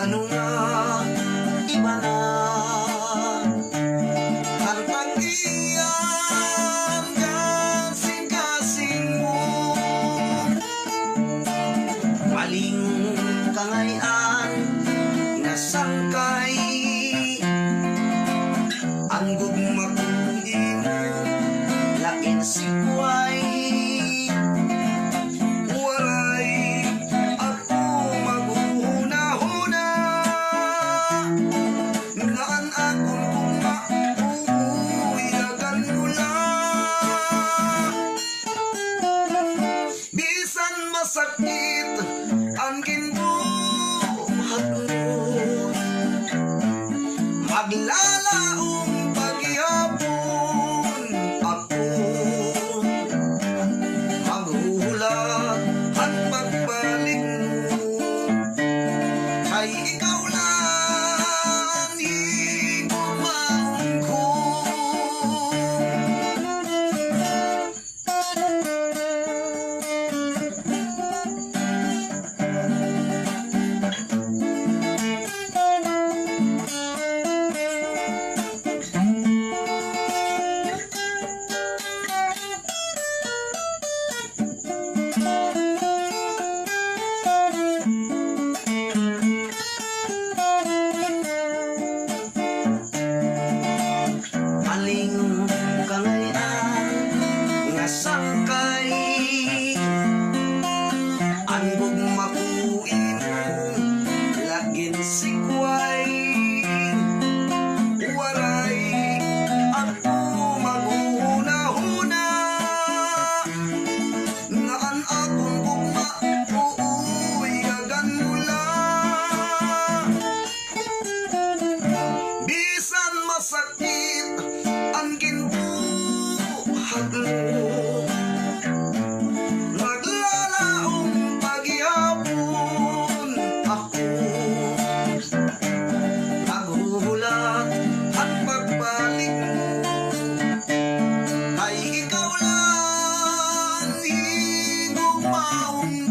ano na, iba na. Kantang iyan, kasing-kasing mo. Maling kangayan, nasangkay. Ang gugma kong imo, lain si buhay. Waray ako maghuna-huna. Ngaan akong gugma, uuyagan mo lang. Bisan masakit ang ginbuhat mo, maglalaong paghihapon ako. Maghuhulat at pagbalik mo, ay ikaw lang higumaon ko. Maling kangayan, nasangkay. Ang gugma ko imo, lagin si kuway. Waray ako maghuna-huna. Ngaan akong gugma, uuyagan mo lang. Bisan masakit ang ginbuhat mo, maglalaong paghihapon ako. Maghuhulat at pagbalik mo, ay ikaw lang higumaon